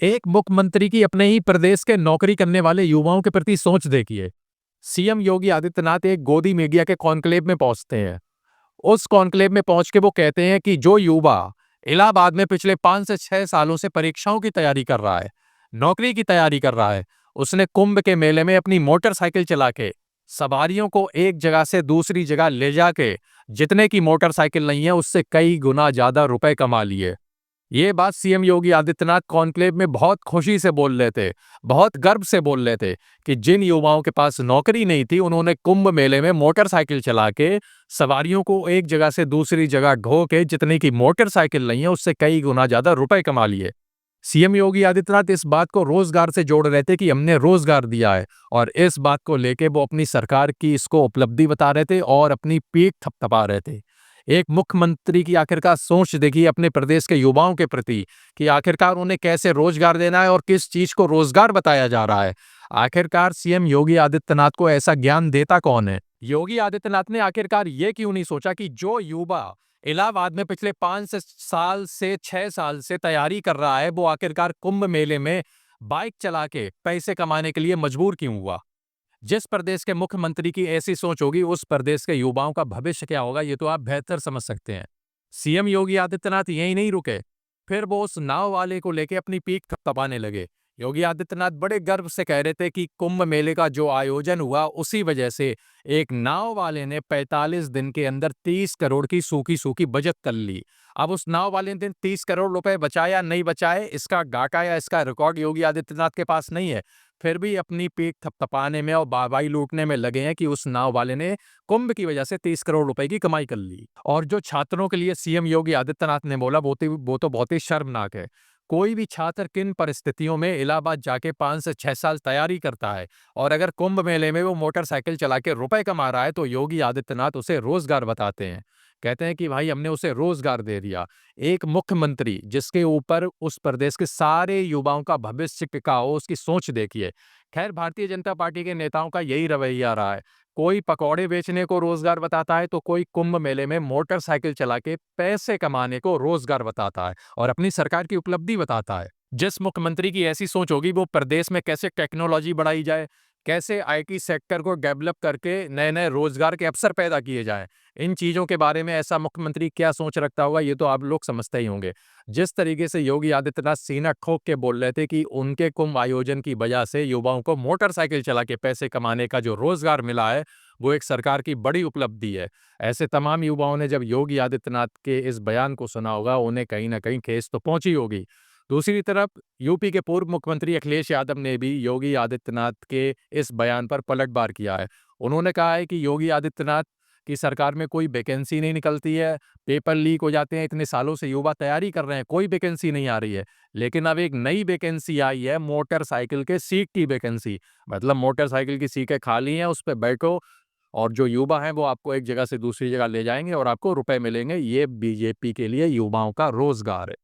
एक मुख्यमंत्री की अपने ही प्रदेश के नौकरी करने वाले युवाओं के प्रति सोच देखिए। सीएम योगी आदित्यनाथ एक गोदी मीडिया के कॉन्क्लेव में पहुंचते हैं। उस कॉन्क्लेव में पहुंच के वो कहते हैं कि जो युवा इलाहाबाद में पिछले 5 से 6 सालों से परीक्षाओं की तैयारी कर रहा है, नौकरी की तैयारी कर रहा है, उसने कुंभ के मेले में अपनी मोटरसाइकिल चला के सवारियों को एक जगह से दूसरी जगह ले जाके जितने की मोटरसाइकिल नहीं है उससे कई गुना ज्यादा रुपए कमा लिए। ये बात सीएम योगी आदित्यनाथ कॉन्क्लेव में बहुत खुशी से बोल रहे थे, बहुत गर्व से बोल रहे थे कि जिन युवाओं के पास नौकरी नहीं थी, उन्होंने कुंभ मेले में मोटरसाइकिल चला के सवारियों को एक जगह से दूसरी जगह ढो के जितने की मोटरसाइकिल नहीं है, उससे कई गुना ज्यादा रुपए कमा लिए। सीएम योगी आदित्यनाथ इस बात को रोजगार से जोड़ रहे थे कि हमने रोजगार दिया है और इस बात को लेके वो अपनी सरकार की इसको उपलब्धि बता रहे थे और अपनी पीठ थपथपा रहे थे। एक मुख्यमंत्री की आखिरकार सोच देखिए अपने प्रदेश के युवाओं के प्रति कि आखिरकार उन्हें कैसे रोजगार देना है और किस चीज को रोजगार बताया जा रहा है। आखिरकार सीएम योगी आदित्यनाथ को ऐसा ज्ञान देता कौन है? योगी आदित्यनाथ ने आखिरकार ये क्यों नहीं सोचा कि जो युवा इलाहाबाद में पिछले 5 से 6 साल से तैयारी कर रहा है, वो आखिरकार कुंभ मेले में बाइक चला के पैसे कमाने के लिए मजबूर क्यों हुआ? जिस प्रदेश के मुख्यमंत्री की ऐसी सोच होगी, उस प्रदेश के युवाओं का भविष्य क्या होगा, ये तो आप बेहतर समझ सकते हैं। सीएम योगी आदित्यनाथ यहीं नहीं रुके, फिर वो उस नाव वाले को लेके अपनी पीठ थपथपाने लगे। योगी आदित्यनाथ बड़े गर्व से कह रहे थे कि कुंभ मेले का जो आयोजन हुआ, उसी वजह से एक नाव वाले ने 45 दिन के अंदर 30 करोड़ की सूखी सूखी बचत कर ली। अब उस नाव वाले ने 30 करोड़ रुपए बचाया नहीं बचाए, इसका डाटा या इसका रिकॉर्ड योगी आदित्यनाथ के पास नहीं है। फिर भी अपनी पीठ थपथपाने में और वाहवाही लूटने में लगे हैं कि उस नाव वाले ने कुंभ की वजह से 30 करोड़ रुपए की कमाई कर ली। और जो छात्रों के लिए सीएम योगी आदित्यनाथ ने बोला, वो तो बहुत ही शर्मनाक है। कोई भी छात्र किन परिस्थितियों में इलाहाबाद जाके 5 से 6 साल तैयारी करता है और अगर कुंभ मेले में वो मोटरसाइकिल चला के रुपए कमा रहा है, तो योगी आदित्यनाथ उसे रोजगार बताते हैं। कहते हैं कि भाई हमने उसे रोजगार दे दिया। एक मुख्यमंत्री जिसके ऊपर उस प्रदेश के सारे युवाओं का भविष्य टिका हो, उसकी सोच देखिए। खैर, भारतीय जनता पार्टी के नेताओं का यही रवैया रहा है। कोई पकौड़े बेचने को रोजगार बताता है, तो कोई कुंभ मेले में मोटरसाइकिल चला के पैसे कमाने को रोजगार बताता है और अपनी सरकार की उपलब्धि बताता है। जिस मुख्यमंत्री की ऐसी सोच होगी, वो प्रदेश में कैसे टेक्नोलॉजी बढ़ाई जाए, कैसे आईटी सेक्टर को डेवलप करके नए नए रोजगार के अवसर पैदा किए जाएं, इन चीजों के बारे में ऐसा मुख्यमंत्री क्या सोच रखता होगा, ये तो आप लोग समझते ही होंगे। जिस तरीके से योगी आदित्यनाथ सीना ठोक के बोल रहे थे कि उनके कुंभ आयोजन की वजह से युवाओं को मोटरसाइकिल चला के पैसे कमाने का जो रोजगार मिला है, वो एक सरकार की बड़ी उपलब्धि है। ऐसे तमाम युवाओं ने जब योगी आदित्यनाथ के इस बयान को सुना होगा, उन्हें कहीं ना कहीं ठेस तो पहुंची होगी। दूसरी तरफ यूपी के पूर्व मुख्यमंत्री अखिलेश यादव ने भी योगी आदित्यनाथ के इस बयान पर पलटवार किया है। उन्होंने कहा है कि योगी आदित्यनाथ की सरकार में कोई वैकेंसी नहीं निकलती है, पेपर लीक हो जाते हैं, इतने सालों से युवा तैयारी कर रहे हैं, कोई वैकेंसी नहीं आ रही है। लेकिन अब एक नई वैकेंसी आई है, मोटरसाइकिल के सीट की वैकेंसी। मतलब मोटरसाइकिल की सीटें खाली हैं, उस पे बैठो और जो युवा हैं वो आपको एक जगह से दूसरी जगह ले जाएंगे और आपको रुपए मिलेंगे। ये बीजेपी के लिए युवाओं का रोजगार है।